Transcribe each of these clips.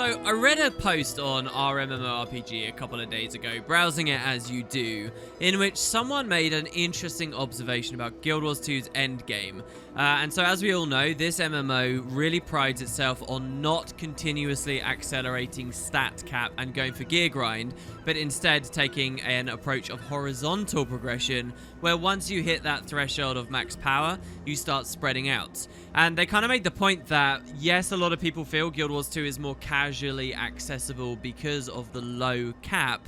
So, I read a post on our MMORPG a couple of days ago, browsing it as you do, in which someone made an interesting observation about Guild Wars 2's Endgame. And so, as we all know, this MMO really prides itself on not continuously accelerating stat cap and going for gear grind, but instead taking an approach of horizontal progression, where once you hit that threshold of max power, you start spreading out. And they kind of made the point that, yes, a lot of people feel Guild Wars 2 is more casually accessible because of the low cap,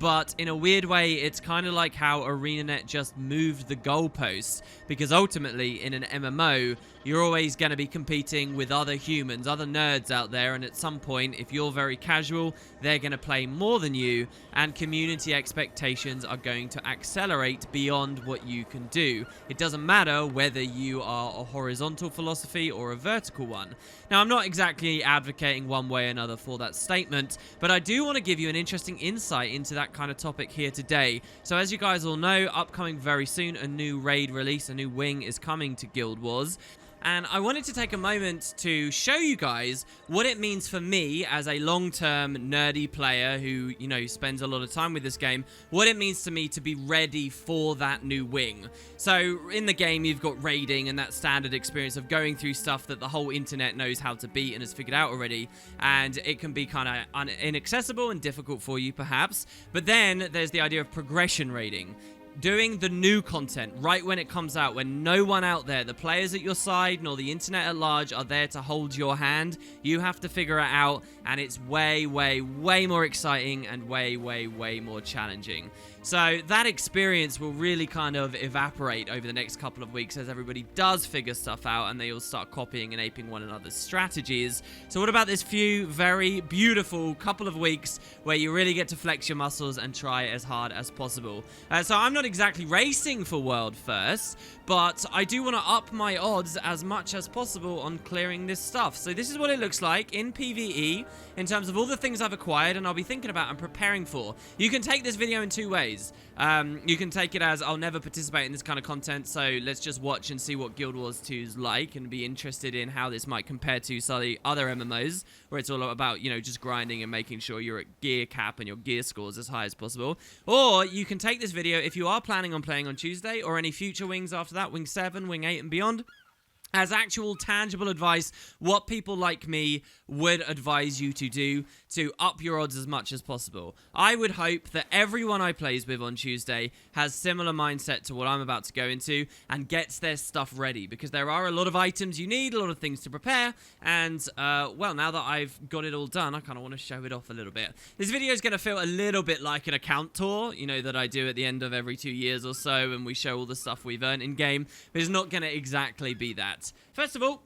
but in a weird way, it's kind of like how ArenaNet just moved the goalposts, because ultimately, in an MMO, you're always going to be competing with other humans, other nerds out there, and at some point, if you're very casual, they're going to play more than you, and community expectations are going to accelerate beyond what you can do. It doesn't matter whether you are a horizontal philosophy or a vertical one. Now, I'm not exactly advocating one way or another for that statement, but I do want to give you an interesting insight into that kind of topic here today. So as you guys all know, upcoming very soon, a new raid release, a new wing is coming to Guild Wars. And I wanted to take a moment to show you guys what it means for me as a long-term nerdy player who, you know, spends a lot of time with this game, what it means to me to be ready for that new wing. So in the game, you've got raiding and that standard experience of going through stuff that the whole internet knows how to beat and has figured out already. And it can be kind of inaccessible and difficult for you, perhaps. But then there's the idea of progression raiding. Doing the new content right when it comes out, when no one out there, the players at your side, nor the internet at large, are there to hold your hand. You have to figure it out, and it's way, way, way more exciting and way, way, way more challenging. So that experience will really kind of evaporate over the next couple of weeks as everybody does figure stuff out and they all start copying and aping one another's strategies. So what about this few very beautiful couple of weeks where you really get to flex your muscles and try as hard as possible? So I'm not exactly racing for world first, but I do want to up my odds as much as possible on clearing this stuff. So this is what it looks like in PvE in terms of all the things I've acquired and I'll be thinking about and preparing for. You can take this video in two ways. You can take it as I'll never participate in this kind of content, so let's just watch and see what Guild Wars 2 is like and be interested in how this might compare to some of the other MMOs where it's all about, you know, just grinding and making sure you're at gear cap and your gear scores as high as possible. Or you can take this video if you are planning on playing on Tuesday or any future wings after that, Wing 7, Wing 8 and beyond, as actual tangible advice, what people like me would advise you to do to up your odds as much as possible. I would hope that everyone I plays with on Tuesday has similar mindset to what I'm about to go into and gets their stuff ready, because there are a lot of items you need, a lot of things to prepare, and, well, now that I've got it all done, I kind of want to show it off a little bit. This video is going to feel a little bit like an account tour, you know, that I do at the end of every 2 years or so, and we show all the stuff we've earned in-game, but it's not going to exactly be that. First of all,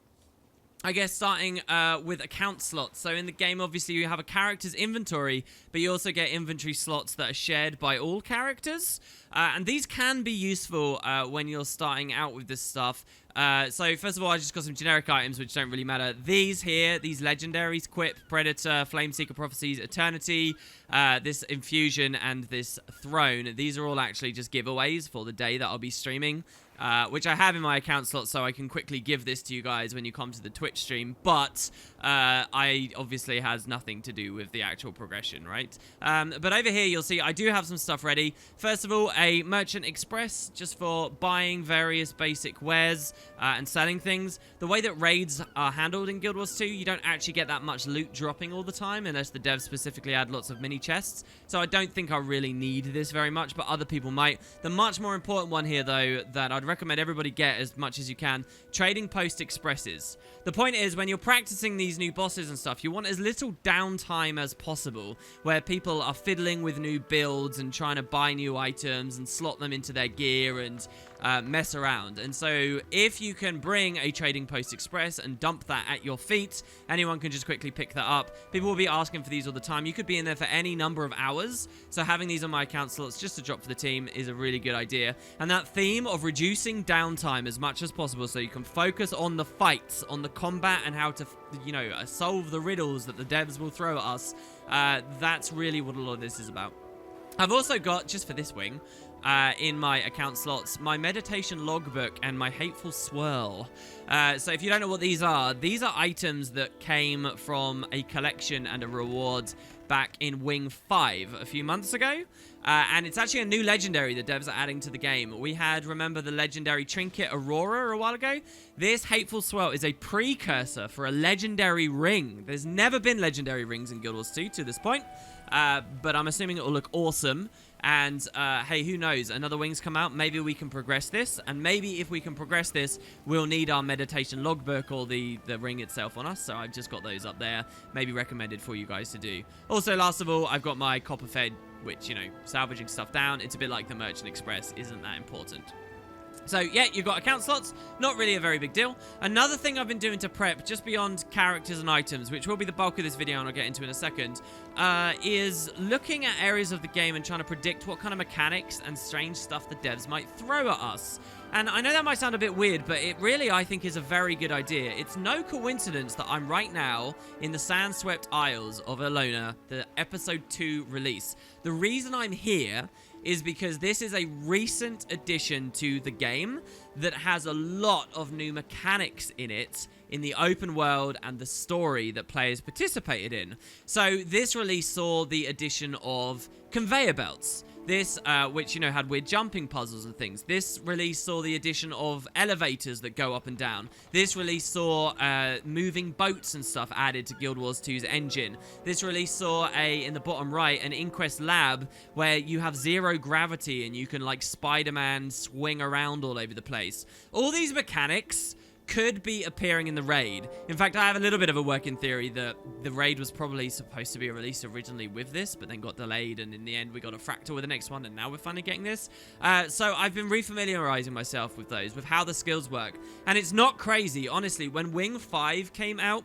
I guess starting with account slots. So in the game, obviously, you have a character's inventory, but you also get inventory slots that are shared by all characters. And these can be useful when you're starting out with this stuff. So first of all, I just got some generic items which don't really matter. These here, these legendaries, Quip, Predator, Flameseeker Prophecies, Eternity, this Infusion, and this Throne. These are all actually just giveaways for the day that I'll be streaming. Which I have in my account slot, so I can quickly give this to you guys when you come to the Twitch stream, but I obviously has nothing to do with the actual progression, right? But over here, you'll see I do have some stuff ready. First of all, a Merchant Express, just for buying various basic wares and selling things. The way that raids are handled in Guild Wars 2, you don't actually get that much loot dropping all the time, unless the devs specifically add lots of mini chests, so I don't think I really need this very much, but other people might. The much more important one here, though, that I'd recommend everybody get as much as you can, Trading Post Expresses. The point is, when you're practicing these new bosses and stuff, you want as little downtime as possible, where people are fiddling with new builds and trying to buy new items and slot them into their gear and mess around. And so if you can bring a Trading Post Express and dump that at your feet, anyone can just quickly pick that up. People will be asking for these all the time. You could be in there for any number of hours, so having these on my account slots just to drop for the team is a really good idea. And that theme of reducing downtime as much as possible so you can focus on the fights, on the combat, and how to, you know, solve the riddles that the devs will throw at us, that's really what a lot of this is about. I've also got, just for this wing, in my account slots my meditation logbook and my hateful swirl. So if you don't know what these are items that came from a collection and a reward back in Wing 5 a few months ago. And it's actually a new legendary the devs are adding to the game. We had, remember, the legendary trinket Aurora a while ago? This hateful swirl is a precursor for a legendary ring. There's never been legendary rings in Guild Wars 2 to this point. But I'm assuming it will look awesome. And, hey, who knows? Another wing's come out. Maybe we can progress this. And maybe if we can progress this, we'll need our meditation logbook or the ring itself on us. So I've just got those up there. Maybe recommended for you guys to do. Also, last of all, I've got my copper fed, which, you know, salvaging stuff down. It's a bit like the Merchant Express. Isn't that important? So, yeah, you've got account slots. Not really a very big deal. Another thing I've been doing to prep, just beyond characters and items, which will be the bulk of this video and I'll get into in a second, is looking at areas of the game and trying to predict what kind of mechanics and strange stuff the devs might throw at us. And I know that might sound a bit weird, but it really, I think, is a very good idea. It's no coincidence that I'm right now in the Sandswept Isles of Elona, the Episode 2 release. The reason I'm here is because this is a recent addition to the game that has a lot of new mechanics in it, in the open world and the story that players participated in. So this release saw the addition of conveyor belts. This, which, you know, had weird jumping puzzles and things. This release saw the addition of elevators that go up and down. This release saw moving boats and stuff added to Guild Wars 2's engine. This release saw, in the bottom right, an Inquest lab where you have zero gravity and you can, like, Spider-Man swing around all over the place. All these mechanics could be appearing in the raid. In fact, I have a little bit of a working theory that the raid was probably supposed to be released originally with this, but then got delayed, and in the end we got a fractal with the next one, and now we're finally getting this. So I've been refamiliarizing myself with those, with how the skills work. And it's not crazy, honestly. When Wing 5 came out,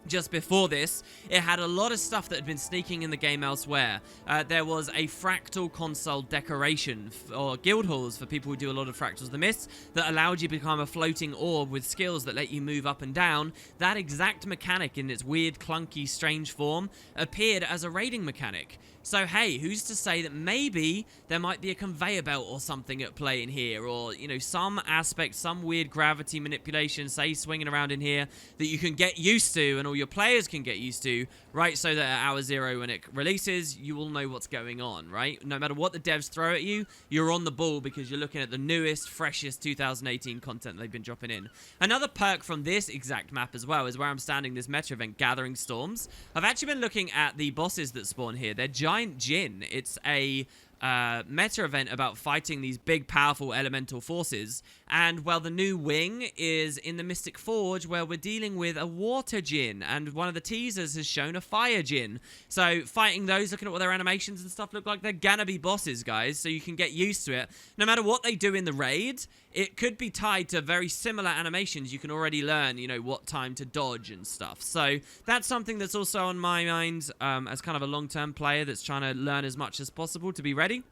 just before this, it had a lot of stuff that had been sneaking in the game elsewhere. There was a fractal console decoration, or guild halls for people who do a lot of Fractals of the Mist, that allowed you to become a floating orb with skills that let you move up and down. That exact mechanic in its weird, clunky, strange form appeared as a raiding mechanic. So, hey, who's to say that maybe there might be a conveyor belt or something at play in here, or, you know, some aspect, some weird gravity manipulation, say, swinging around in here, that you can get used to, and all your players can get used to, right, so that at hour 0 when it releases, you will know what's going on, right? No matter what the devs throw at you, you're on the ball because you're looking at the newest, freshest 2018 content they've been dropping in. Another perk from this exact map as well is where I'm standing this meta event, Gathering Storms. I've actually been looking at the bosses that spawn here. They're giant Jinn. It's a meta event about fighting these big, powerful elemental forces. And, well, the new wing is in the Mystic Forge, where we're dealing with a water Jinn, and one of the teasers has shown a fire Jinn. So, fighting those, looking at what their animations and stuff look like, they're gonna be bosses, guys, so you can get used to it. No matter what they do in the raid, it could be tied to very similar animations. You can already learn, you know, what time to dodge and stuff. So, that's something that's also on my mind as kind of a long-term player that's trying to learn as much as possible to be ready.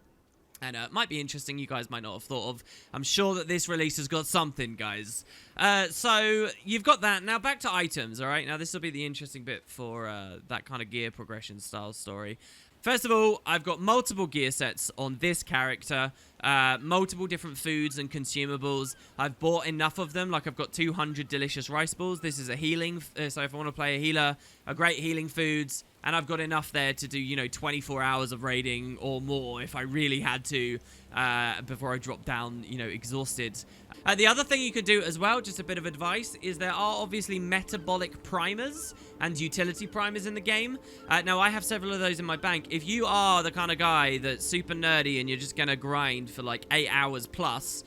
And it might be interesting, you guys might not have thought of. I'm sure that this release has got something, guys. So, you've got that. Now, back to items, alright? Now, this will be the interesting bit for that kind of gear progression style story. First of all, I've got multiple gear sets on this character. Multiple different foods and consumables. I've bought enough of them, like I've got 200 delicious rice balls. This is a healing, so if I want to play a healer, a great healing foods. And I've got enough there to do, you know, 24 hours of raiding or more if I really had to before I drop down, you know, exhausted. The other thing you could do as well, just a bit of advice, is there are obviously metabolic primers and utility primers in the game. Now, I have several of those in my bank. If you are the kind of guy that's super nerdy and you're just going to grind for like 8 hours plus,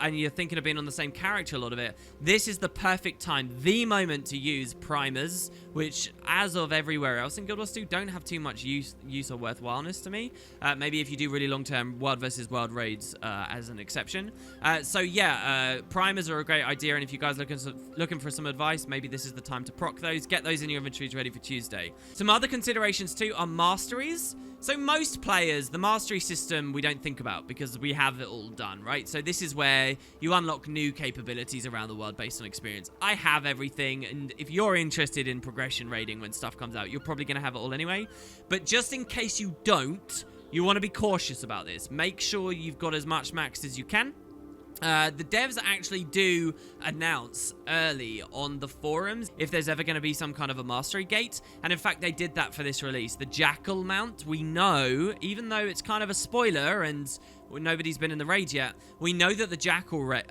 and you're thinking of being on the same character a lot of it, this is the perfect time, the moment to use primers, which, as of everywhere else in Guild Wars 2, don't have too much use or worthwhileness to me. Maybe if you do really long-term world versus world raids as an exception. So yeah, primers are a great idea, and if you guys are looking for some advice, maybe this is the time to proc those. Get those in your inventories ready for Tuesday. Some other considerations too are masteries. So most players, the mastery system we don't think about because we have it all done, right? So this is where you unlock new capabilities around the world based on experience. I have everything, and if you're interested in progression raiding when stuff comes out, you're probably going to have it all anyway. But just in case you don't, you want to be cautious about this. Make sure you've got as much max as you can. The devs actually do announce early on the forums if there's ever going to be some kind of a mastery gate, and in fact they did that for this release. The Jackal mount, we know, even though it's kind of a spoiler and nobody's been in the raid yet, we know that the Jackal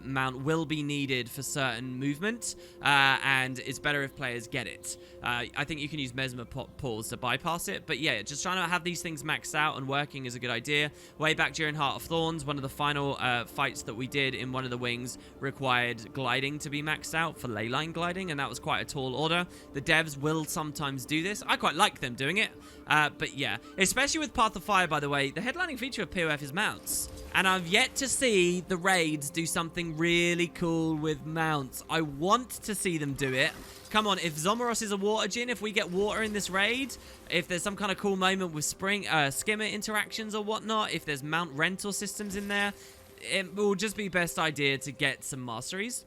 mount will be needed for certain movement, and it's better if players get it. I think you can use Mesmer Pause to bypass it, but yeah, just trying to have these things maxed out and working is a good idea. Way back during Heart of Thorns, one of the final fights that we did in one of the wings required gliding to be maxed out for leyline gliding, and that was quite a tall order. The devs will sometimes do this. I quite like them doing it, but yeah, especially with Path of Fire, by the way, the headlining feature of POF is mounts. And I've yet to see the raids do something really cool with mounts. I want to see them do it. Come on, if Zomoros is a water djinn, if we get water in this raid, if there's some kind of cool moment with skimmer interactions or whatnot, if there's mount rental systems in there, it will just be best idea to get some masteries.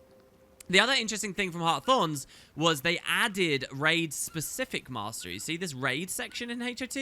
The other interesting thing from Heart of Thorns was they added raid-specific masteries. See this raid section in HOT?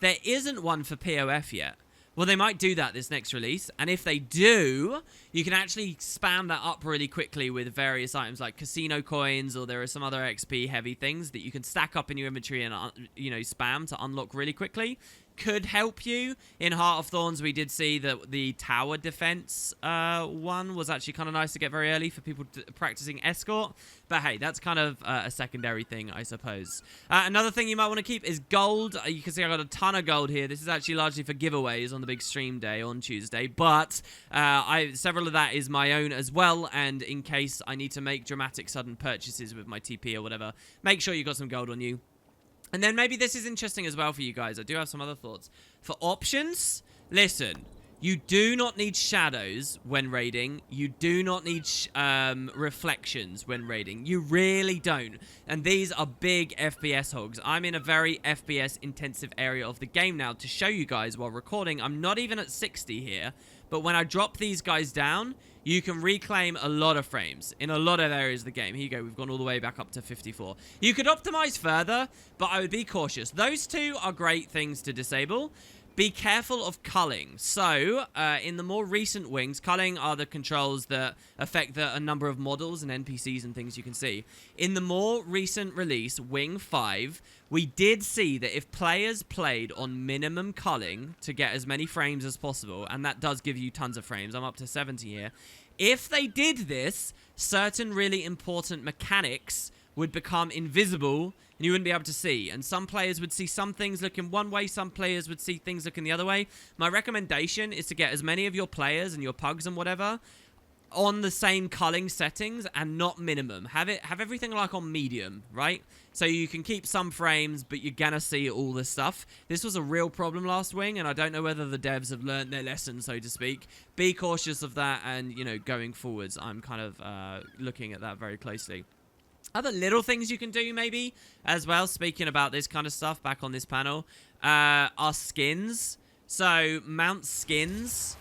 There isn't one for POF yet. Well, they might do that this next release, and if they do, you can actually spam that up really quickly with various items like casino coins, or there are some other XP heavy things that you can stack up in your inventory and, spam to unlock really quickly. Could help you. In Heart of Thorns, we did see that the tower defense one was actually kind of nice to get very early for people practicing escort. But hey, that's kind of a secondary thing, I suppose. Another thing you might want to keep is gold. You can see I got a ton of gold here. This is actually largely for giveaways on the big stream day on Tuesday. But several of that is my own as well. And in case I need to make dramatic sudden purchases with my TP or whatever, make sure you got some gold on you. And then maybe this is interesting as well for you guys. I do have some other thoughts. For options, listen, you do not need shadows when raiding. You do not need reflections when raiding. You really don't. And these are big FPS hogs. I'm in a very FPS intensive area of the game now to show you guys while recording. I'm not even at 60 here. But when I drop these guys down, you can reclaim a lot of frames in a lot of areas of the game. Here you go. We've gone all the way back up to 54. You could optimize further, but I would be cautious. Those two are great things to disable. Be careful of culling. So, in the more recent wings, culling are the controls that affect a number of models and NPCs and things you can see. In the more recent release, Wing 5, we did see that if players played on minimum culling to get as many frames as possible, and that does give you tons of frames, I'm up to 70 here. If they did this, certain really important mechanics would become invisible and you wouldn't be able to see. And some players would see some things looking one way, some players would see things looking the other way. My recommendation is to get as many of your players and your pugs and whatever on the same culling settings and not minimum. Have everything like on medium, right? So you can keep some frames, but you're gonna see all this stuff. This was a real problem last wing, and I don't know whether the devs have learned their lesson, so to speak. Be cautious of that, and, going forwards, I'm kind of looking at that very closely. Other little things you can do, maybe, as well, speaking about this kind of stuff back on this panel, are skins. So, mount skins.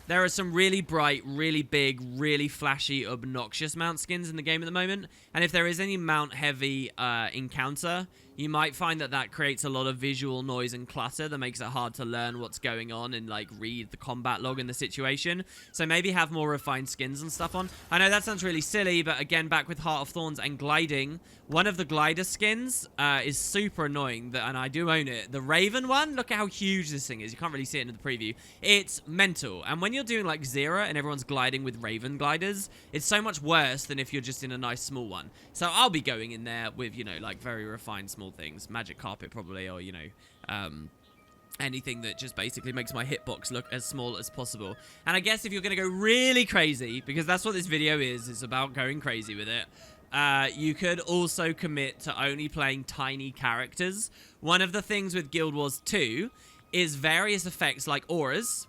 There are some really bright, really big, really flashy, obnoxious mount skins in the game at the moment. And if there is any mount-heavy encounter, you might find that creates a lot of visual noise and clutter that makes it hard to learn what's going on and, read the combat log in the situation. So maybe have more refined skins and stuff on. I know that sounds really silly, but again, back with Heart of Thorns and gliding, one of the glider skins is super annoying, and I do own it. The Raven one, look at how huge this thing is. You can't really see it in the preview. It's mental. And when you're doing, Zera and everyone's gliding with Raven gliders, it's so much worse than if you're just in a nice small one. So I'll be going in there with, very refined small things. Magic carpet probably, or, anything that just basically makes my hitbox look as small as possible. And I guess if you're going to go really crazy, because that's what this video is, it's about going crazy with it, you could also commit to only playing tiny characters. One of the things with Guild Wars 2 is various effects like auras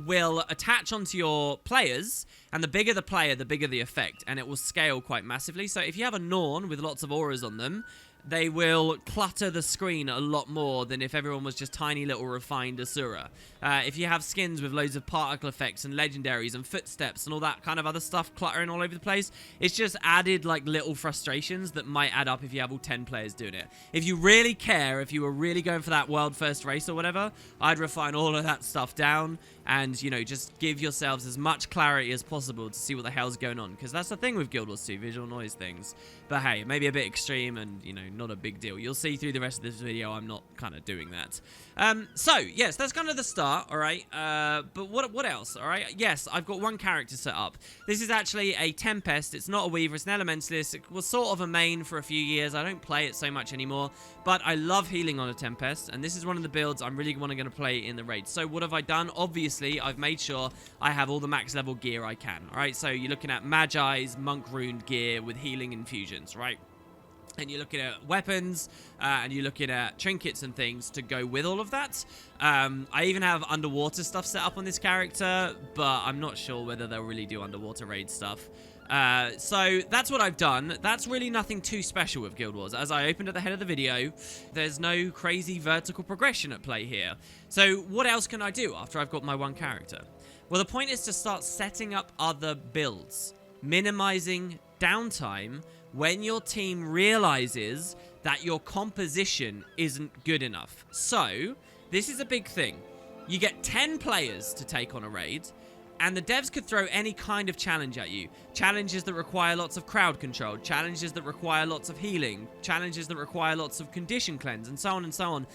will attach onto your players, and the bigger the player, the bigger the effect, and it will scale quite massively. So if you have a Norn with lots of auras on them, they will clutter the screen a lot more than if everyone was just tiny little refined Asura. If you have skins with loads of particle effects and legendaries and footsteps and all that kind of other stuff cluttering all over the place, it's just added like little frustrations that might add up if you have all 10 players doing it. If you really care, if you were really going for that world first race or whatever, I'd refine all of that stuff down and, you know, just give yourselves as much clarity as possible to see what the hell's going on. Because that's the thing with Guild Wars 2, visual noise things. But hey, maybe a bit extreme and, you know, not a big deal. You'll see through the rest of this video I'm not kind of doing that. So, yes, that's kind of the start, all right? But what else, all right? Yes, I've got one character set up. This is actually a Tempest. It's not a Weaver, it's an Elementalist. It was sort of a main for a few years. I don't play it so much anymore, but I love healing on a Tempest, and this is one of the builds I'm really going to play in the raid. So what have I done? Obviously, I've made sure I have all the max level gear I can, all right? So you're looking at Magi's Monk Runed gear with healing infusions, right? And you're looking at weapons, and you're looking at trinkets and things to go with all of that. I even have underwater stuff set up on this character, but I'm not sure whether they'll really do underwater raid stuff. So that's what I've done. That's really nothing too special with Guild Wars. As I opened at the head of the video, there's no crazy vertical progression at play here. So what else can I do after I've got my one character? Well, the point is to start setting up other builds, minimizing downtime when your team realizes that your composition isn't good enough. So, this is a big thing. You get 10 players to take on a raid, and the devs could throw any kind of challenge at you. Challenges that require lots of crowd control, challenges that require lots of healing, challenges that require lots of condition cleanse, and so on and so on.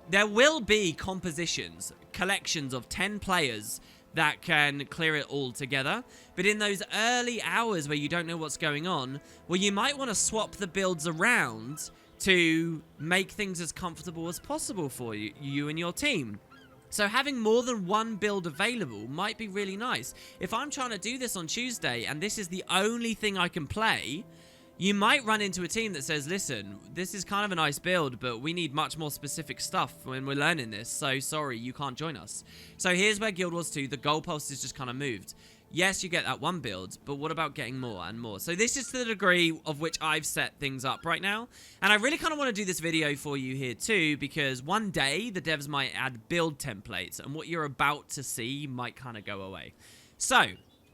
There will be compositions, collections of 10 players that can clear it all together. But in those early hours where you don't know what's going on, well, you might want to swap the builds around to make things as comfortable as possible for you and your team. So having more than one build available might be really nice. If I'm trying to do this on Tuesday and this is the only thing I can play, you might run into a team that says, listen, this is kind of a nice build, but we need much more specific stuff when we're learning this, so sorry, you can't join us. So here's where Guild Wars 2, the goalpost is just kind of moved. Yes, you get that one build, but what about getting more and more? So this is to the degree of which I've set things up right now. And I really kind of want to do this video for you here too, because one day the devs might add build templates, and what you're about to see might kind of go away. So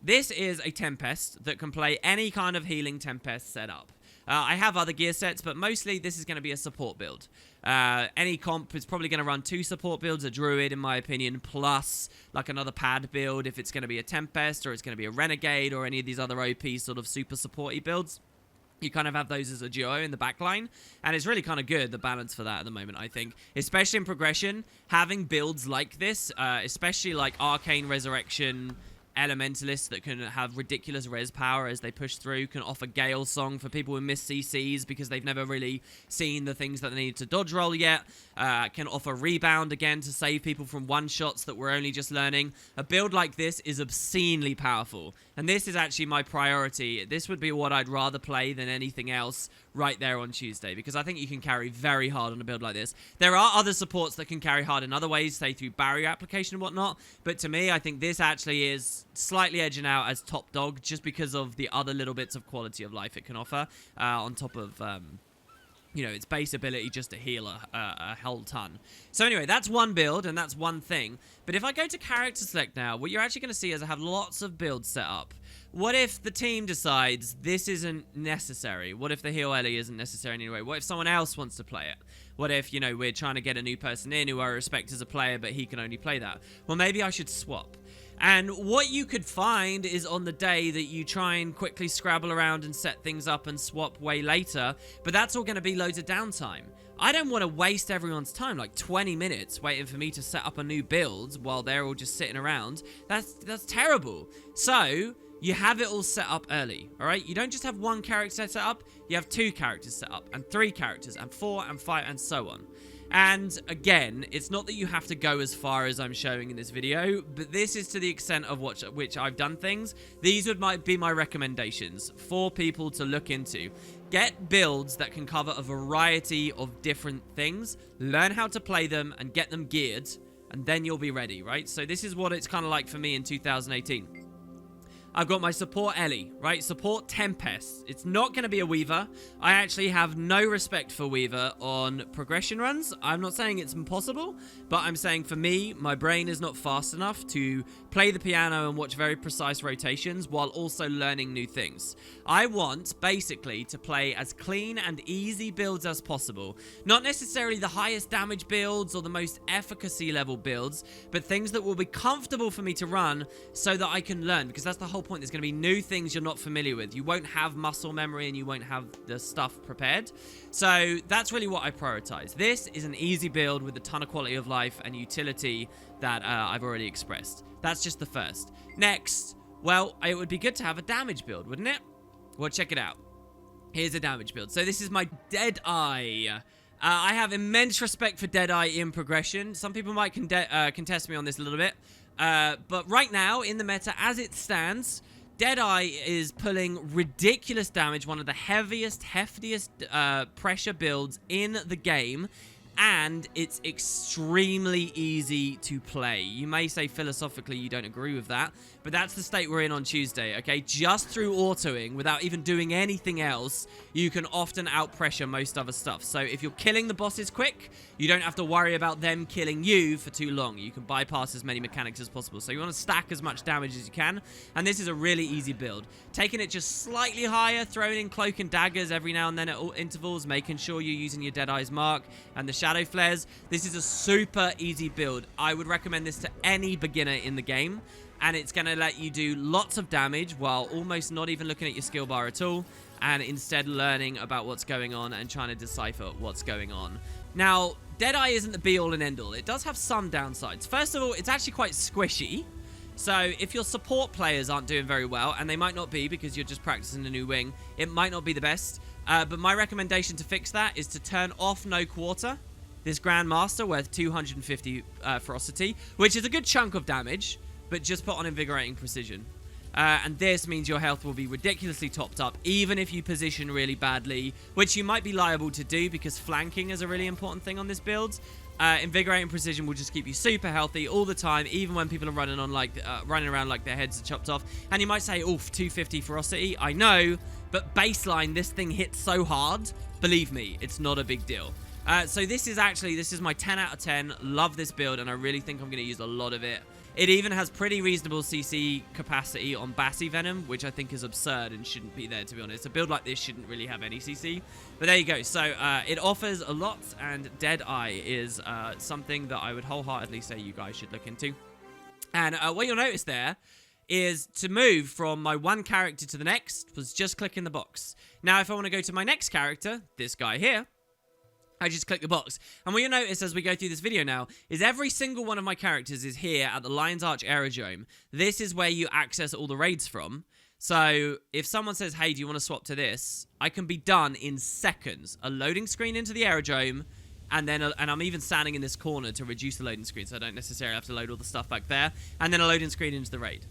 this is a Tempest that can play any kind of healing Tempest setup. I have other gear sets, but mostly this is going to be a support build. Any comp is probably going to run 2 support builds, a Druid in my opinion, plus like another pad build if it's going to be a Tempest or it's going to be a Renegade or any of these other OP sort of super supporty builds. You kind of have those as a duo in the backline, and it's really kind of good, the balance for that at the moment, I think. Especially in progression, having builds like this, especially like Arcane Resurrection, Elementalists that can have ridiculous res power as they push through, can offer Gale Song for people who miss CCs because they've never really seen the things that they need to dodge roll yet, can offer Rebound again to save people from one-shots that we're only just learning. A build like this is obscenely powerful, and this is actually my priority. This would be what I'd rather play than anything else right there on Tuesday, because I think you can carry very hard on a build like this. There are other supports that can carry hard in other ways, say through barrier application and whatnot, but to me, I think this actually is slightly edging out as top dog just because of the other little bits of quality of life it can offer, on top of you know, its base ability just to heal a whole ton. So anyway, that's one build and that's one thing. But if I go to character select now, what you're actually going to see is I have lots of builds set up. What if the team decides this isn't necessary? What if the heal Ellie isn't necessary anyway? What if someone else wants to play it? What if, you know, we're trying to get a new person in who I respect as a player, but he can only play that? Well, maybe I should swap. And what you could find is on the day that you try and quickly scrabble around and set things up and swap way later, but that's all going to be loads of downtime. I don't want to waste everyone's time, like 20 minutes waiting for me to set up a new build while they're all just sitting around. That's terrible. So you have it all set up early, all right? You don't just have one character set up, you have 2 characters set up, and 3 characters, and 4, and 5, and so on. And again, it's not that you have to go as far as I'm showing in this video, but this is to the extent of which I've done things. These might be my recommendations for people to look into. Get builds that can cover a variety of different things, learn how to play them, and get them geared, and then you'll be ready, right? So this is what it's kind of like for me in 2018. I've got my support Ellie, right? Support Tempest. It's not going to be a Weaver. I actually have no respect for Weaver on progression runs. I'm not saying it's impossible, but I'm saying for me, my brain is not fast enough to play the piano and watch very precise rotations while also learning new things. I want, basically, to play as clean and easy builds as possible. Not necessarily the highest damage builds or the most efficacy level builds, but things that will be comfortable for me to run so that I can learn, because that's the whole point. There's going to be new things you're not familiar with. You won't have muscle memory and you won't have the stuff prepared. So that's really what I prioritize. This is an easy build with a ton of quality of life and utility that I've already expressed. That's just the first. Next, well, it would be good to have a damage build, wouldn't it? Well, check it out. Here's a damage build. So this is my Deadeye. I have immense respect for Deadeye in progression. Some people might contest me on this a little bit. But right now, in the meta, as it stands, Deadeye is pulling ridiculous damage, one of the heaviest, heftiest pressure builds in the game, and it's extremely easy to play. You may say philosophically you don't agree with that, but that's the state we're in on Tuesday, okay? Just through autoing, without even doing anything else, you can often out-pressure most other stuff. So if you're killing the bosses quick, you don't have to worry about them killing you for too long. You can bypass as many mechanics as possible. So you want to stack as much damage as you can, and this is a really easy build. Taking it just slightly higher, throwing in cloak and daggers every now and then at all intervals, making sure you're using your Deadeye's mark and the shadow flares. This is a super easy build. I would recommend this to any beginner in the game, and it's going to let you do lots of damage while almost not even looking at your skill bar at all, and instead learning about what's going on and trying to decipher what's going on. Now, Deadeye isn't the be-all and end-all. It does have some downsides. First of all, it's actually quite squishy. So if your support players aren't doing very well, and they might not be because you're just practicing a new wing, it might not be the best. But my recommendation to fix that is to turn off No Quarter, this Grandmaster worth 250 ferocity, which is a good chunk of damage, but just put on Invigorating Precision. And this means your health will be ridiculously topped up, even if you position really badly, which you might be liable to do because flanking is a really important thing on this build. Invigorating Precision will just keep you super healthy all the time, even when people are running around like their heads are chopped off. And you might say, oof, 250 ferocity. I know, but baseline, this thing hits so hard. Believe me, it's not a big deal. So this is my 10 out of 10. Love this build, and I really think I'm going to use a lot of it. It even has pretty reasonable CC capacity on Bassy Venom, which I think is absurd and shouldn't be there, to be honest. A build like this shouldn't really have any CC. But there you go. So it offers a lot, and Deadeye is something that I would wholeheartedly say you guys should look into. And what you'll notice there is to move from my one character to the next was just clicking the box. Now, if I want to go to my next character, this guy here, I just click the box. And what you'll notice as we go through this video now is every single one of my characters is here at the Lion's Arch Aerodrome. This is where you access all the raids from. So if someone says, hey, do you want to swap to this? I can be done in seconds. A loading screen into the aerodrome, and I'm even standing in this corner to reduce the loading screen, so I don't necessarily have to load all the stuff back there. And then a loading screen into the raid.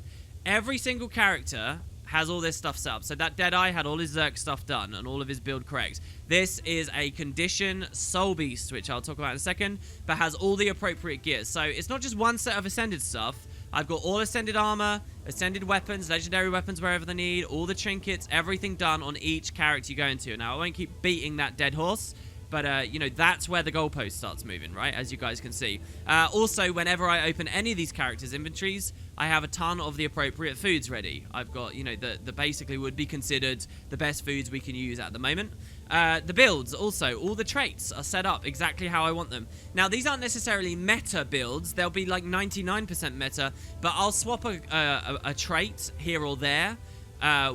Every single character has all this stuff set up. So that Deadeye had all his Zerk stuff done and all of his build correct. This is a condition Soul Beast, which I'll talk about in a second, but has all the appropriate gears. So it's not just one set of Ascended stuff. I've got all Ascended armor, Ascended weapons, legendary weapons wherever they need, all the trinkets, everything done on each character you go into. Now, I won't keep beating that dead horse, but, you know, that's where the goalpost starts moving, right? As you guys can see. Also, whenever I open any of these characters' inventories, I have a ton of the appropriate foods ready. I've got, you know, the basically would be considered the best foods we can use at the moment. The builds, also, all the traits are set up exactly how I want them. Now, these aren't necessarily meta builds. They'll be like 99% meta, but I'll swap a trait here or there.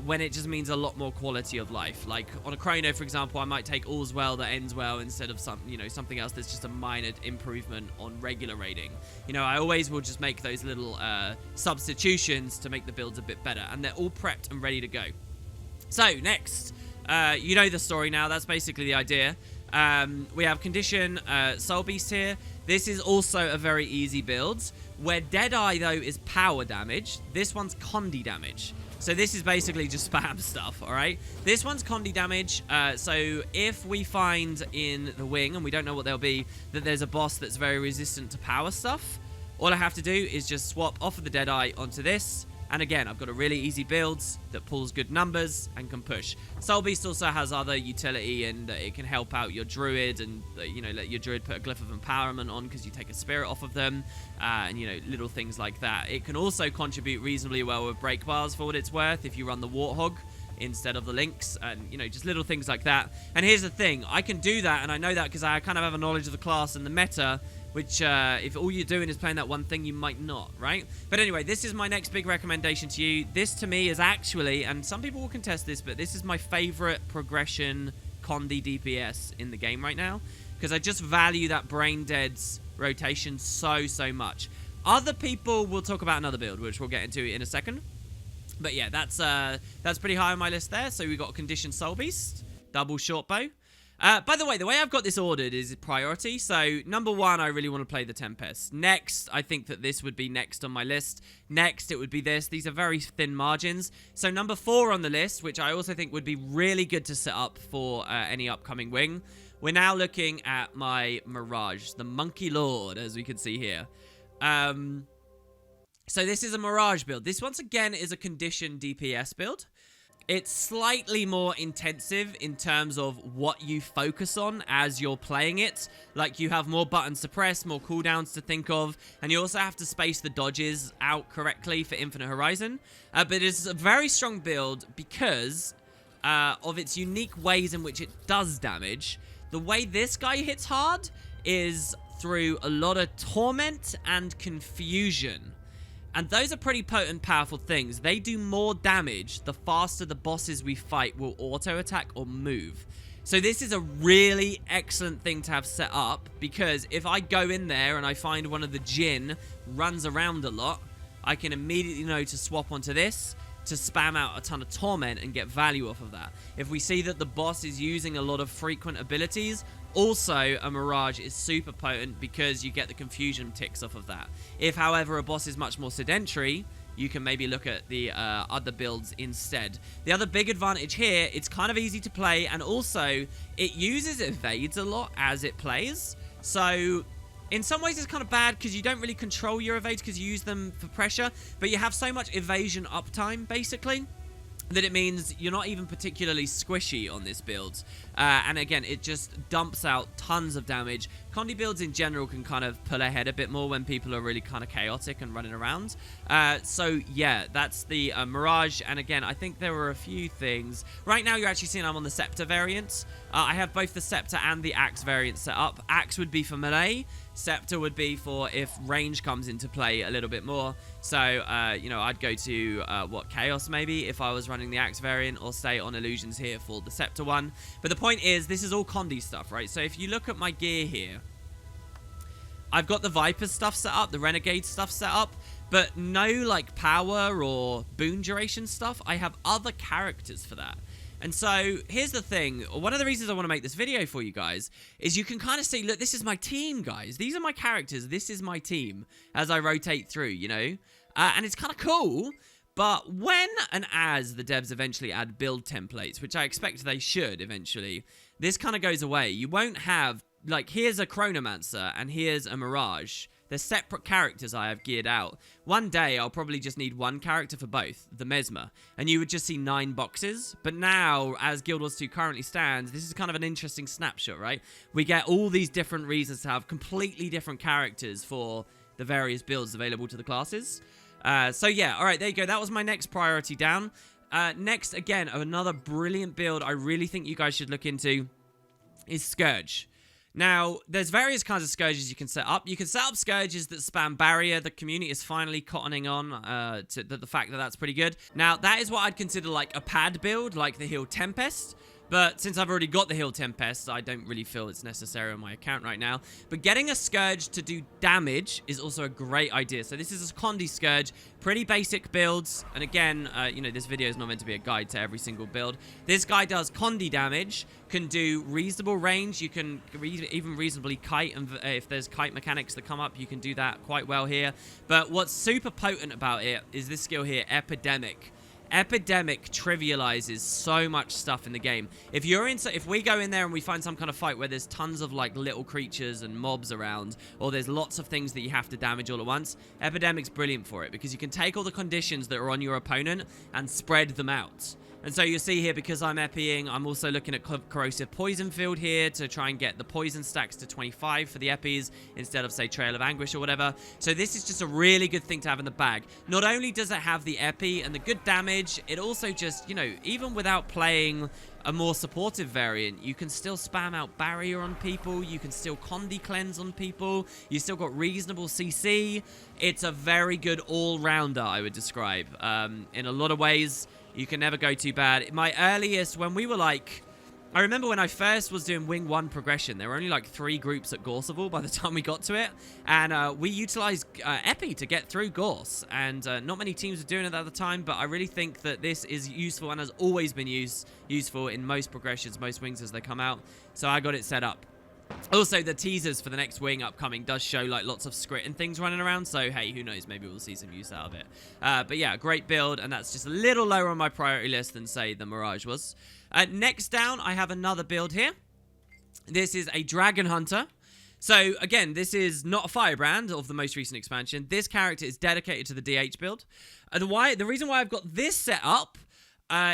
When it just means a lot more quality of life. Like on a Chrono, for example, I might take All's Well that ends well instead of something else that's just a minor improvement on regular raiding. You know, I always will just make those little substitutions to make the builds a bit better, and they're all prepped and ready to go. So next, you know the story now. That's basically the idea. We have condition Soul Beast here. This is also a very easy build. Where Deadeye though is power damage, this one's Condi damage. So this is basically just spam stuff, all right? This one's Condi damage. So if we find in the wing, and we don't know what they'll be, that there's a boss that's very resistant to power stuff, all I have to do is just swap off of the Deadeye onto this, And again, I've got a really easy build that pulls good numbers and can push. Soul Beast also has other utility, and it can help out your druid, and you know, let your druid put a glyph of empowerment on because you take a spirit off of them, and you know, little things like that. It can also contribute reasonably well with breakbars for what it's worth if you run the warthog instead of the lynx, and you know, just little things like that. And here's the thing, I can do that, and I know that because I kind of have a knowledge of the class and the meta, which if all you're doing is playing that one thing, you might not, right? But anyway, this is my next big recommendation to you. This to me is actually, and some people will contest this, but this is my favorite progression Condi DPS in the game right now, because I just value that brain dead's rotation so much. Other people will talk about another build, which we'll get into in a second. But yeah, that's pretty high on my list there. So we got Conditioned Soul Beast, double short bow. By the way I've got this ordered is priority. So number 1, I really want to play the Tempest. Next, I think that this would be next on my list. Next, it would be this. These are very thin margins. So number 4 on the list, which I also think would be really good to set up for any upcoming wing. We're now looking at my Mirage, the Monkey Lord, as we can see here. So this is a Mirage build. This, once again, is a conditioned DPS build. It's slightly more intensive in terms of what you focus on as you're playing it. Like, you have more buttons to press, more cooldowns to think of, and you also have to space the dodges out correctly for Infinite Horizon. But it's a very strong build because of its unique ways in which it does damage. The way this guy hits hard is through a lot of torment and confusion. And those are pretty potent, powerful things. They do more damage the faster the bosses we fight will auto-attack or move. So this is a really excellent thing to have set up, because if I go in there and I find one of the Jinn runs around a lot, I can immediately know to swap onto this to spam out a ton of torment and get value off of that. If we see that the boss is using a lot of frequent abilities, also a Mirage is super potent because you get the confusion ticks off of that. If, however, a boss is much more sedentary, you can maybe look at the other builds instead. The other big advantage here, it's kind of easy to play, and also it uses evades a lot as it plays. So in some ways it's kind of bad because you don't really control your evades because you use them for pressure, but you have so much evasion uptime, basically, that it means you're not even particularly squishy on this build. And again, it just dumps out tons of damage. Condi builds in general can kind of pull ahead a bit more when people are really kind of chaotic and running around. So yeah, that's the Mirage. And again, I think there were a few things. Right now, you're actually seeing I'm on the Scepter variant. I have both the Scepter and the Axe variant set up. Axe would be for melee. Scepter would be for if range comes into play a little bit more. So, you know, I'd go to, Chaos maybe if I was running the Axe variant, or stay on Illusions here for the Scepter one. But the point is, this is all Condi stuff, right? So if you look at my gear here, I've got the Viper stuff set up, the Renegade stuff set up, but no, like, power or boon duration stuff. I have other characters for that. And so, here's the thing. One of the reasons I want to make this video for you guys is you can kind of see, look, this is my team, guys. These are my characters. This is my team as I rotate through, you know? And it's kind of cool. But when and as the devs eventually add build templates, which I expect they should eventually, this kind of goes away. You won't have, like, here's a Chronomancer and here's a Mirage. They're separate characters I have geared out. One day, I'll probably just need one character for both, the Mesmer, and you would just see 9 boxes. But now, as Guild Wars 2 currently stands, this is kind of an interesting snapshot, right? We get all these different reasons to have completely different characters for the various builds available to the classes. So yeah, all right, there you go. That was my next priority down. Next, again, another brilliant build I really think you guys should look into is Scourge. Now, there's various kinds of Scourges you can set up. You can set up Scourges that spam barrier. The community is finally cottoning on to the fact that that's pretty good. Now, that is what I'd consider like a pad build, like the Heal Tempest. But since I've already got the Heal Tempest, I don't really feel it's necessary on my account right now. But getting a Scourge to do damage is also a great idea. So this is a Condi Scourge, pretty basic builds. And again, you know, this video is not meant to be a guide to every single build. This guy does Condi damage, can do reasonable range. You can even reasonably kite, and if there's kite mechanics that come up, you can do that quite well here. But what's super potent about it is this skill here, Epidemic. Epidemic trivializes so much stuff in the game. If we go in there and we find some kind of fight where there's tons of like little creatures and mobs around, or there's lots of things that you have to damage all at once, Epidemic's brilliant for it because you can take all the conditions that are on your opponent and spread them out. And so you'll see here, because I'm epiing, I'm also looking at Corrosive Poison Field here to try and get the poison stacks to 25 for the eppies instead of, say, Trail of Anguish or whatever. So this is just a really good thing to have in the bag. Not only does it have the epi and the good damage, it also just, you know, even without playing a more supportive variant, you can still spam out barrier on people, you can still Condi cleanse on people, you still got reasonable CC. It's a very good all-rounder, I would describe. In a lot of ways, you can never go too bad. My earliest, when we were like... I remember when I first was doing Wing 1 progression, there were only like 3 groups at Gorseval by the time we got to it. And we utilized Epi to get through Gorse. And not many teams were doing it at the time, but I really think that this is useful and has always been useful in most progressions, most wings as they come out. So I got it set up. Also, the teasers for the next wing upcoming does show like lots of script and things running around, so hey, who knows, maybe we'll see some use out of it. But yeah, great build, and that's just a little lower on my priority list than, say, the Mirage was. Next down, I have another build here. This is a Dragon Hunter. So again, this is not a firebrand of the most recent expansion. This character is dedicated to the DH build. The reason why I've got this set up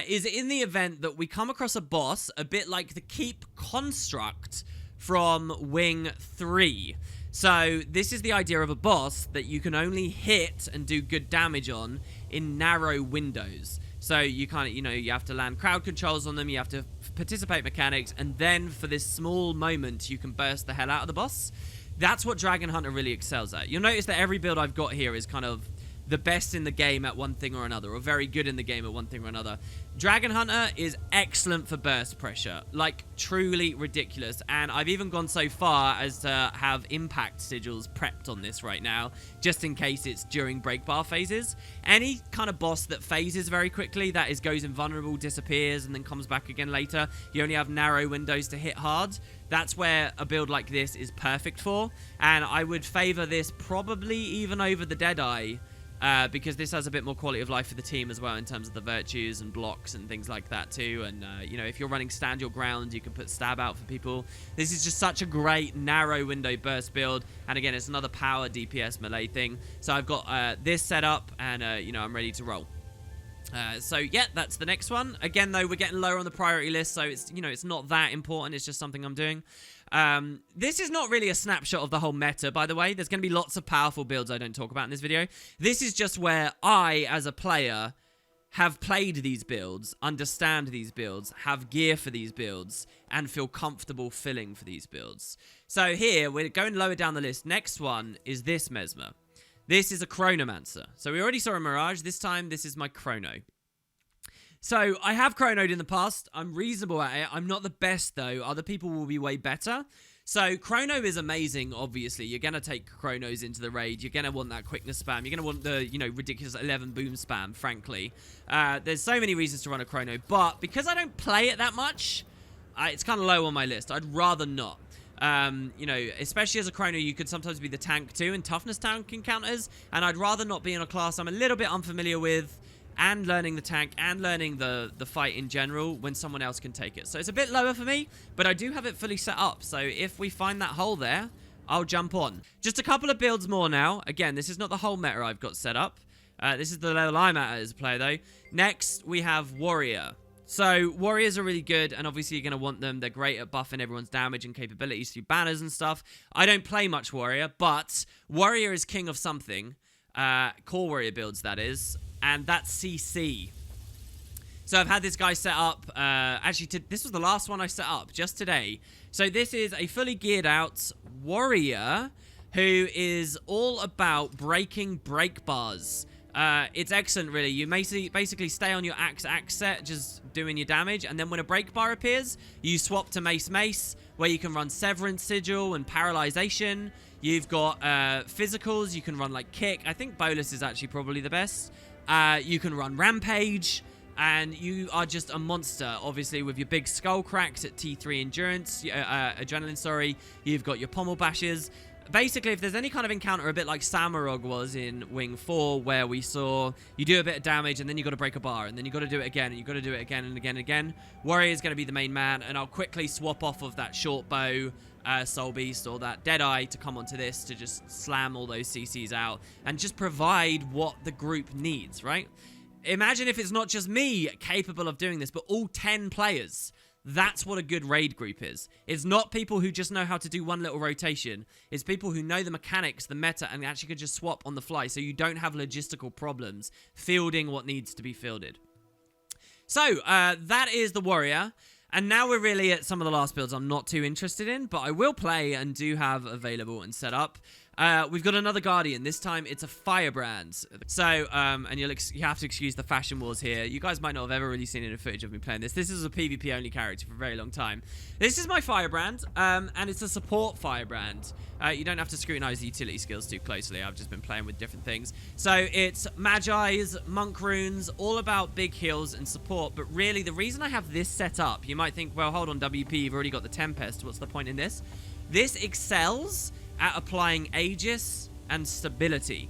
is in the event that we come across a boss, a bit like the Keep construct from Wing 3. So this is the idea of a boss that you can only hit and do good damage on in narrow windows. So you kind of, you know, you have to land crowd controls on them, you have to participate mechanics, and then for this small moment, you can burst the hell out of the boss. That's what Dragon Hunter really excels at. You'll notice that every build I've got here is kind of the best in the game at one thing or another, or very good in the game at one thing or another. Dragon Hunter is excellent for burst pressure, like truly ridiculous, and I've even gone so far as to have impact sigils prepped on this right now, just in case it's during Breakbar phases. Any kind of boss that phases very quickly, that is goes invulnerable, disappears, and then comes back again later, you only have narrow windows to hit hard. That's where a build like this is perfect for, and I would favor this probably even over the Deadeye, because this has a bit more quality of life for the team as well in terms of the virtues and blocks and things like that too. And, you know, if you're running stand your ground, you can put stab out for people. This is just such a great narrow window burst build. And again, it's another power DPS melee thing. So I've got this set up and, you know, I'm ready to roll. So yeah, that's the next one. Again, though, we're getting lower on the priority list, so it's, you know, it's not that important. It's just something I'm doing. This is not really a snapshot of the whole meta, by the way. There's going to be lots of powerful builds I don't talk about in this video. This is just where I, as a player, have played these builds, understand these builds, have gear for these builds, and feel comfortable filling for these builds. So here, we're going lower down the list. Next one is this Mesmer. This is a Chronomancer. So we already saw a Mirage. This time, this is my Chrono. So I have Chronoed in the past. I'm reasonable at it. I'm not the best, though. Other people will be way better. So Chrono is amazing, obviously. You're going to take Chronos into the raid. You're going to want that quickness spam. You're going to want the, you know, ridiculous 11 boom spam, frankly. There's so many reasons to run a Chrono. But because I don't play it that much, it's kind of low on my list. I'd rather not. You know, especially as a Chrono, you could sometimes be the tank too in toughness tank encounters, and I'd rather not be in a class I'm a little bit unfamiliar with and learning the tank and learning the fight in general when someone else can take it. So it's a bit lower for me, but I do have it fully set up, so if we find that hole there, I'll jump on. Just a couple of builds more now. Again, this is not the whole meta I've got set up. This is the level I'm at as a player though. Next, we have Warrior. So, Warriors are really good, and obviously you're going to want them. They're great at buffing everyone's damage and capabilities through banners and stuff. I don't play much Warrior, but Warrior is king of something. Core Warrior builds, that is. And that's CC. So, I've had this guy set up. Actually, this was the last one I set up, just today. So, this is a fully geared out Warrior who is all about breaking breakbars. It's excellent, really. You basically stay on your axe set, just doing your damage, and then when a break bar appears, you swap to mace, where you can run Severance Sigil and Paralyzation. You've got physicals. You can run like Kick. I think Bolus is actually probably the best. You can run Rampage, and you are just a monster, obviously, with your big skull cracks at T3 endurance, adrenaline, sorry. You've got your pommel bashes. basically, if there's any kind of encounter, a bit like Samurog was in Wing 4, where we saw you do a bit of damage and then you got to break a bar and then you got to do it again and you got to do it again and again and again. Warrior is going to be the main man, and I'll quickly swap off of that short bow Soul Beast or that Deadeye to come onto this to just slam all those CCs out and just provide what the group needs, right? Imagine if it's not just me capable of doing this, but all 10 players. That's what a good raid group is. It's not people who just know how to do one little rotation. It's people who know the mechanics, the meta, and actually could just swap on the fly so you don't have logistical problems fielding what needs to be fielded. So, that is the Warrior. And now we're really at some of the last builds I'm not too interested in, but I will play and do have available and set up. We've got another Guardian. This time it's a Firebrand. So, and you have to excuse the fashion wars here. You guys might not have ever really seen any footage of me playing this. This is a PvP only character for a very long time. This is my Firebrand, and it's a support Firebrand. You don't have to scrutinize the utility skills too closely. I've just been playing with different things. So it's Magi's, Monk Runes, all about big heals and support. But really, the reason I have this set up, you might think, well, hold on, WP, you've already got the Tempest. What's the point in this? This excels at applying Aegis and stability.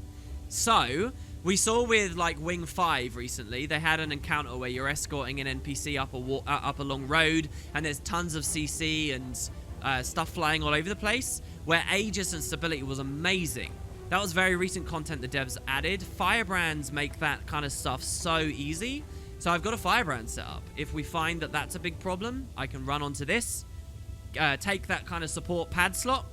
So, we saw with like Wing 5 recently, they had an encounter where you're escorting an NPC up a long road, and there's tons of CC and stuff flying all over the place, where Aegis and stability was amazing. That was very recent content the devs added. Firebrands make that kind of stuff so easy. So I've got a Firebrand set up. If we find that that's a big problem, I can run onto this, take that kind of support pad slot,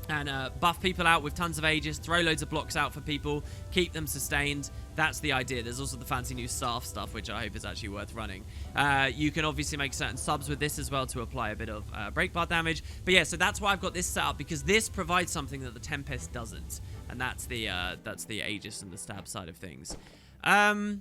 and buff people out with tons of Aegis, throw loads of blocks out for people, keep them sustained. That's the idea. There's also the fancy new staff stuff, which I hope is actually worth running. You can obviously make certain subs with this as well to apply a bit of breakbar damage. But yeah, so that's why I've got this set up, because this provides something that the Tempest doesn't. And that's the Aegis and the stab side of things. And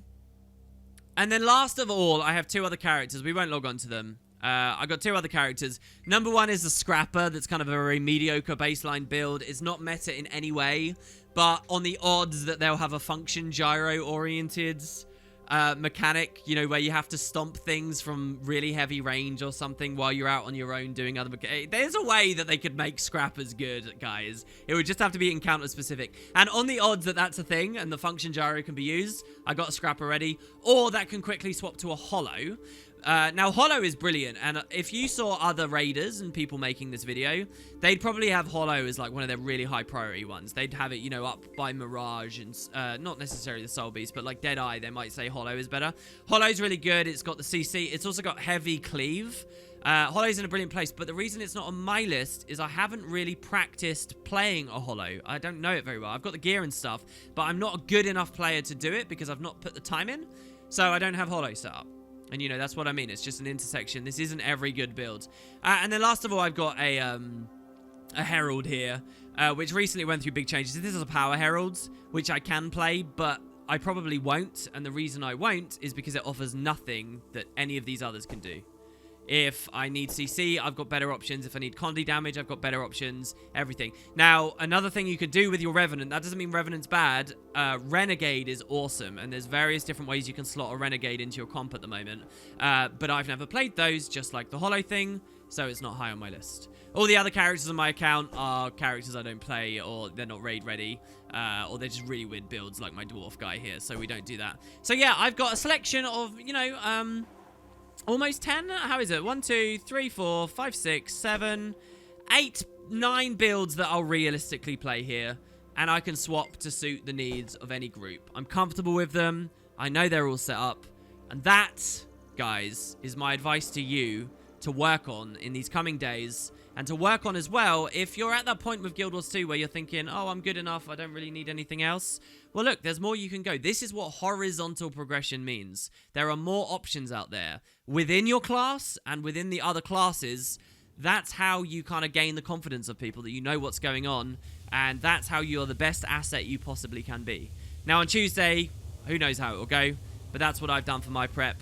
then last of all, I have two other characters. We won't log on to them. I got two other characters. Number one is the Scrapper. That's kind of a very mediocre baseline build. It's not meta in any way, but on the odds that they'll have a function gyro-oriented mechanic, you know, where you have to stomp things from really heavy range or something while you're out on your own doing other there's a way that they could make Scrappers good, guys. It would just have to be encounter specific. And on the odds that that's a thing and the function gyro can be used, I got a Scrapper ready. Or that can quickly swap to a Hollow. Now, Hollow is brilliant, and if you saw other raiders and people making this video, they'd probably have Hollow as like one of their really high priority ones. They'd have it, you know, up by Mirage and not necessarily the Soul Beast, but like Deadeye, they might say Hollow is better. Hollow's really good. It's got the CC. It's also got heavy cleave. Hollow's in a brilliant place, but the reason it's not on my list is I haven't really practiced playing a Hollow. I don't know it very well. I've got the gear and stuff, but I'm not a good enough player to do it because I've not put the time in, so I don't have Hollow set up. And, you know, that's what I mean. It's just an intersection. This isn't every good build. And then last of all, I've got a Herald here, which recently went through big changes. This is a Power Herald, which I can play, but I probably won't. And the reason I won't is because it offers nothing that any of these others can do. If I need CC, I've got better options. If I need Condi damage, I've got better options. Everything. Now, another thing you could do with your Revenant, that doesn't mean Revenant's bad. Renegade is awesome, and there's various different ways you can slot a Renegade into your comp at the moment. But I've never played those, just like the Hollow thing, so it's not high on my list. All the other characters on my account are characters I don't play, or they're not raid ready, or they're just really weird builds like my Dwarf guy here, so we don't do that. So yeah, I've got a selection of, you know, almost 10? How is it? 1, 2, 3, 4, 5, 6, 7, 8, 9 builds that I'll realistically play here. And I can swap to suit the needs of any group. I'm comfortable with them. I know they're all set up. And that, guys, is my advice to you to work on in these coming days. And to work on as well, if you're at that point with Guild Wars 2 where you're thinking, oh, I'm good enough, I don't really need anything else. Well, look, there's more you can go. This is what horizontal progression means. There are more options out there. Within your class and within the other classes, that's how you kind of gain the confidence of people, that you know what's going on. And that's how you're the best asset you possibly can be. Now, on Tuesday, who knows how it will go. But that's what I've done for my prep.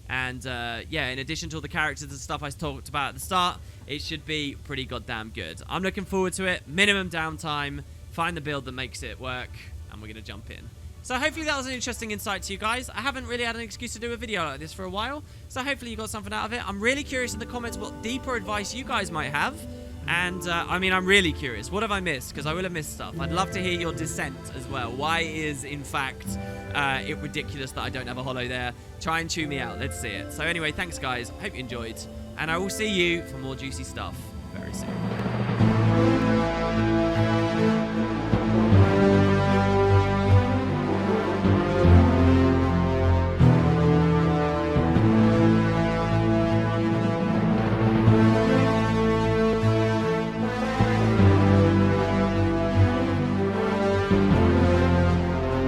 And, yeah, in addition to all the characters and stuff I talked about at the start, it should be pretty goddamn good. I'm looking forward to it. Minimum downtime. Find the build that makes it work. And we're going to jump in. So hopefully that was an interesting insight to you guys. I haven't really had an excuse to do a video like this for a while. So hopefully you got something out of it. I'm really curious in the comments what deeper advice you guys might have. And, I mean, I'm really curious. What have I missed? Because I will have missed stuff. I'd love to hear your dissent as well. Why is, in fact, it ridiculous that I don't have a holo there? Try and chew me out. Let's see it. So anyway, thanks, guys. Hope you enjoyed. And I will see you for more juicy stuff very soon.